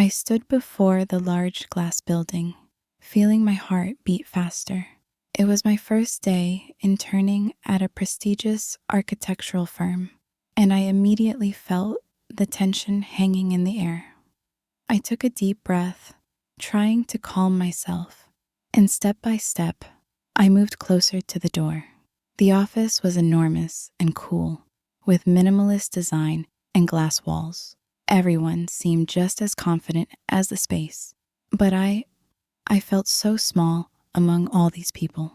I stood before the large glass building, feeling my heart beat faster. It was my first day interning at a prestigious architectural firm, and I immediately felt the tension hanging in the air. I took a deep breath, trying to calm myself, and step by step, I moved closer to the door. The office was enormous and cool, with minimalist design and glass walls. Everyone seemed just as confident as the space, but I felt so small among all these people.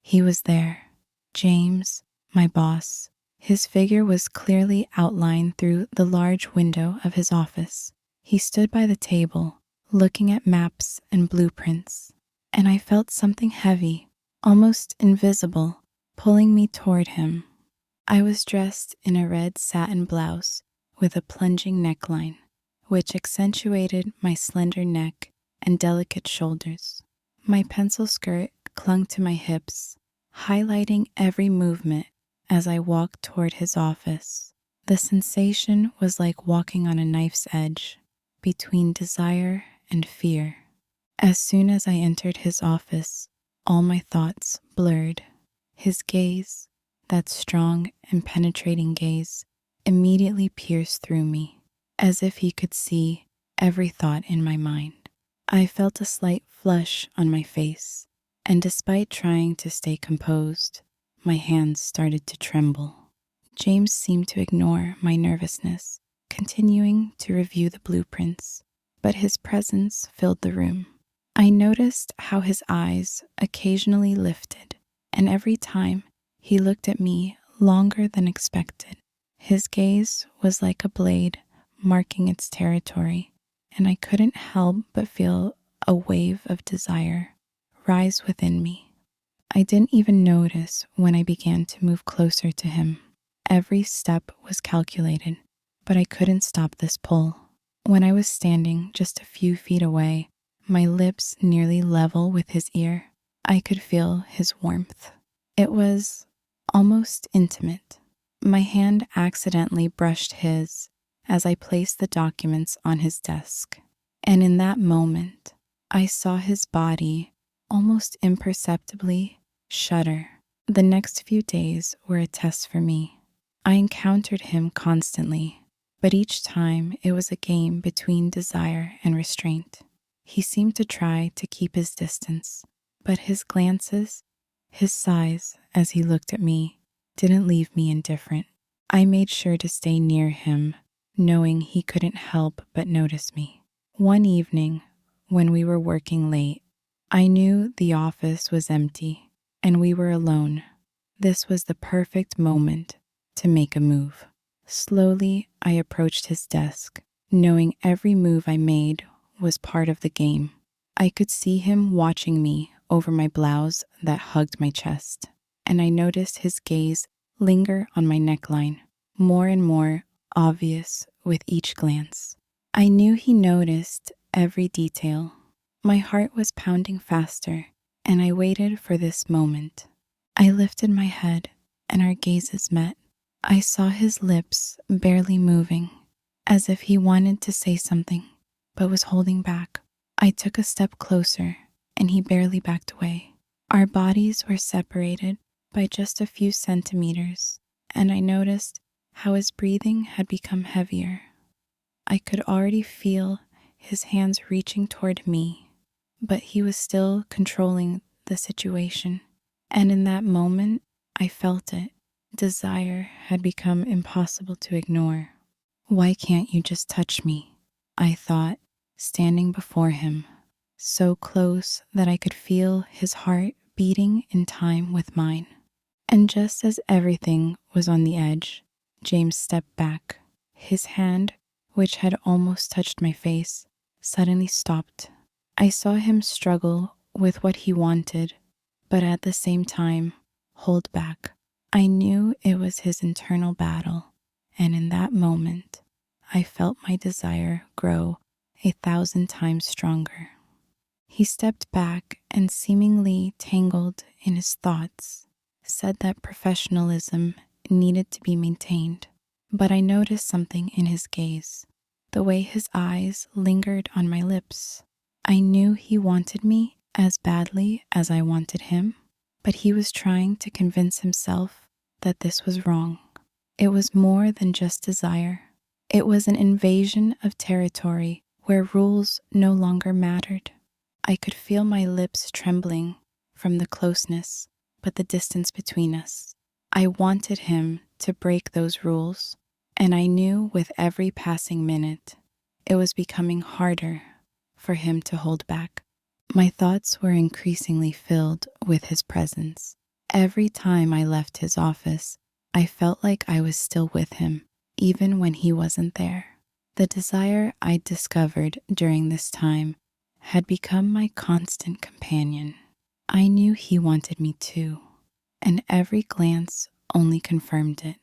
He was there, James, my boss. His figure was clearly outlined through the large window of his office. He stood by the table, looking at maps and blueprints, and I felt something heavy, almost invisible, pulling me toward him. I was dressed in a red satin blouse with a plunging neckline, which accentuated my slender neck and delicate shoulders. My pencil skirt clung to my hips, highlighting every movement as I walked toward his office. The sensation was like walking on a knife's edge between desire and fear. As soon as I entered his office, all my thoughts blurred. His gaze, that strong and penetrating gaze, immediately pierced through me, as if he could see every thought in my mind. I felt a slight flush on my face, and despite trying to stay composed, my hands started to tremble. James seemed to ignore my nervousness, continuing to review the blueprints, but his presence filled the room. I noticed how his eyes occasionally lifted, and every time he looked at me longer than expected. His gaze was like a blade marking its territory, and I couldn't help but feel a wave of desire rise within me. I didn't even notice when I began to move closer to him. Every step was calculated, but I couldn't stop this pull. When I was standing just a few feet away, my lips nearly level with his ear, I could feel his warmth. It was almost intimate. My hand accidentally brushed his as I placed the documents on his desk, and in that moment, I saw his body almost imperceptibly shudder. The next few days were a test for me. I encountered him constantly, but each time it was a game between desire and restraint. He seemed to try to keep his distance, but his glances, his sighs as he looked at me, didn't leave me indifferent. I made sure to stay near him, knowing he couldn't help but notice me. One evening, when we were working late, I knew the office was empty and we were alone. This was the perfect moment to make a move. Slowly, I approached his desk, knowing every move I made was part of the game. I could see him watching me over my blouse that hugged my chest, and I noticed his gaze linger on my neckline, more and more obvious with each glance. I knew he noticed every detail. My heart was pounding faster, and I waited for this moment. I lifted my head, and our gazes met. I saw his lips barely moving, as if he wanted to say something, but was holding back. I took a step closer, and he barely backed away. Our bodies were separated by just a few centimeters, and I noticed how his breathing had become heavier. I could already feel his hands reaching toward me, but he was still controlling the situation. And in that moment, I felt it. Desire had become impossible to ignore. Why can't you just touch me? I thought, standing before him, so close that I could feel his heart beating in time with mine. And just as everything was on the edge, James stepped back. His hand, which had almost touched my face, suddenly stopped. I saw him struggle with what he wanted, but at the same time, hold back. I knew it was his internal battle, and in that moment, I felt my desire grow 1,000 times stronger. He stepped back and, seemingly tangled in his thoughts, said that professionalism needed to be maintained, but I noticed something in his gaze. the way his eyes lingered on my lips. I knew he wanted me as badly as I wanted him, but he was trying to convince himself that this was wrong. It was more than just desire. It was an invasion of territory where rules no longer mattered. I could feel my lips trembling from the closeness, but the distance between us. I wanted him to break those rules, and I knew with every passing minute it was becoming harder for him to hold back. My thoughts were increasingly filled with his presence. Every time I left his office, I felt like I was still with him, even when he wasn't there. The desire I discovered during this time had become my constant companion. I knew he wanted me too, and every glance only confirmed it.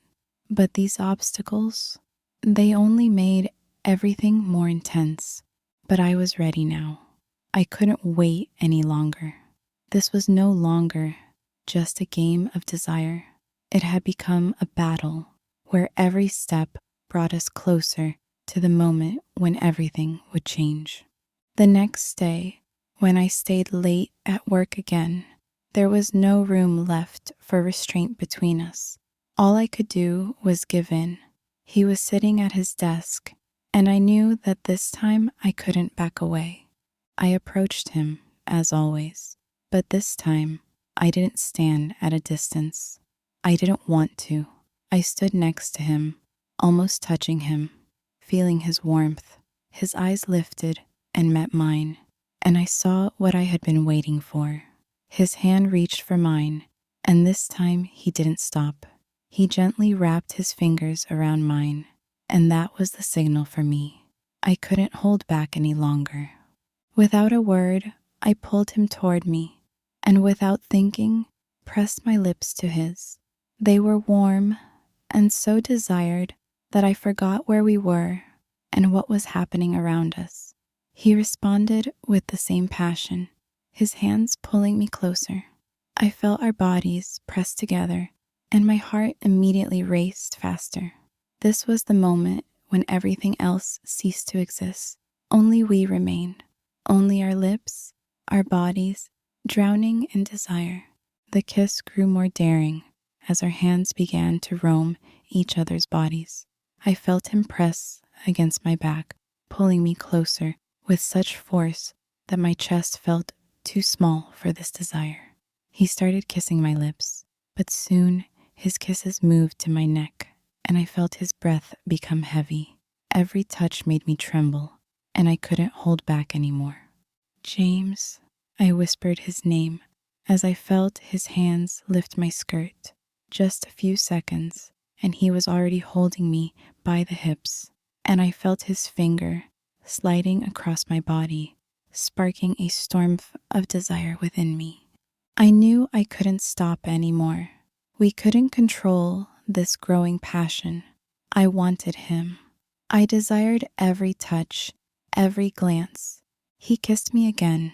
But these obstacles, they only made everything more intense. But I was ready now. I couldn't wait any longer. This was no longer just a game of desire. It had become a battle where every step brought us closer to the moment when everything would change. The next day, when I stayed late at work again, there was no room left for restraint between us. All I could do was give in. He was sitting at his desk, and I knew that this time I couldn't back away. I approached him, as always, but this time I didn't stand at a distance. I didn't want to. I stood next to him, almost touching him, feeling his warmth. His eyes lifted and met mine, and I saw what I had been waiting for. His hand reached for mine, and this time he didn't stop. He gently wrapped his fingers around mine, and that was the signal for me. I couldn't hold back any longer. Without a word, I pulled him toward me, and without thinking, pressed my lips to his. They were warm and so desired that I forgot where we were and what was happening around us. He responded with the same passion, his hands pulling me closer. I felt our bodies press together, and my heart immediately raced faster. This was the moment when everything else ceased to exist. Only we remained, only our lips, our bodies, drowning in desire. The kiss grew more daring as our hands began to roam each other's bodies. I felt him press against my back, pulling me closer with such force that my chest felt too small for this desire. He started kissing my lips, but soon his kisses moved to my neck, and I felt his breath become heavy. Every touch made me tremble, and I couldn't hold back anymore. James, I whispered his name as I felt his hands lift my skirt. Just a few seconds, and he was already holding me by the hips, and I felt his finger sliding across my body, sparking a storm of desire within me. I knew I couldn't stop anymore. We couldn't control this growing passion. I wanted him. I desired every touch, every glance. He kissed me again,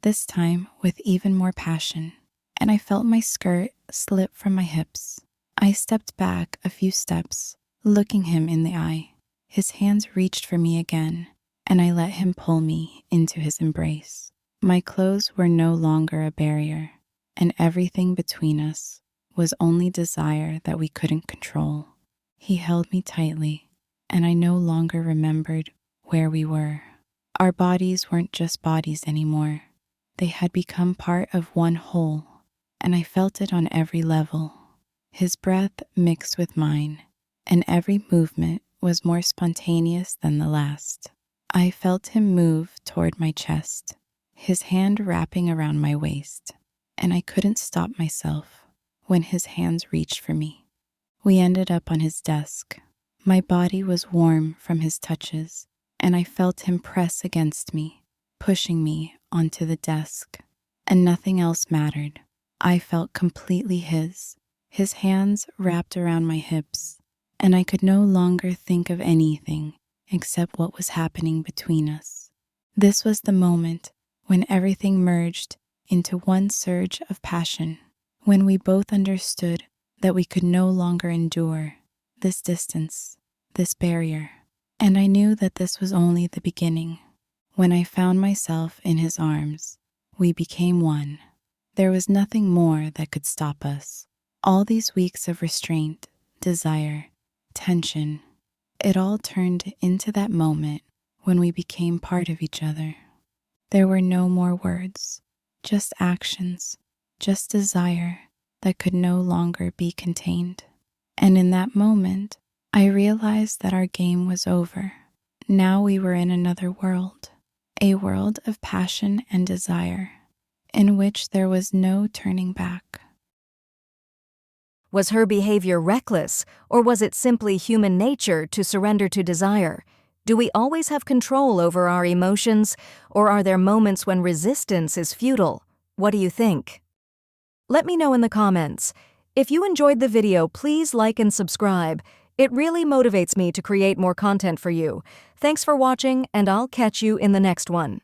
this time with even more passion, and I felt my skirt slip from my hips. I stepped back a few steps, looking him in the eye. His hands reached for me again, and I let him pull me into his embrace. My clothes were no longer a barrier, and everything between us was only desire that we couldn't control. He held me tightly, and I no longer remembered where we were. Our bodies weren't just bodies anymore. They had become part of one whole, and I felt it on every level. His breath mixed with mine, and every movement was more spontaneous than the last. I felt him move toward my chest, his hand wrapping around my waist, and I couldn't stop myself when his hands reached for me. We ended up on his desk. My body was warm from his touches, and I felt him press against me, pushing me onto the desk, and nothing else mattered. I felt completely his hands wrapped around my hips, and I could no longer think of anything except what was happening between us. This was the moment when everything merged into one surge of passion, when we both understood that we could no longer endure this distance, this barrier. And I knew that this was only the beginning. When I found myself in his arms, we became one. There was nothing more that could stop us. All these weeks of restraint, desire, tension, it all turned into that moment when we became part of each other. There were no more words, just actions, just desire that could no longer be contained. And in that moment, I realized that our game was over. Now we were in another world, a world of passion and desire, in which there was no turning back. Was her behavior reckless, or was it simply human nature to surrender to desire? Do we always have control over our emotions, or are there moments when resistance is futile? What do you think? Let me know in the comments. If you enjoyed the video, please like and subscribe. It really motivates me to create more content for you. Thanks for watching, and I'll catch you in the next one.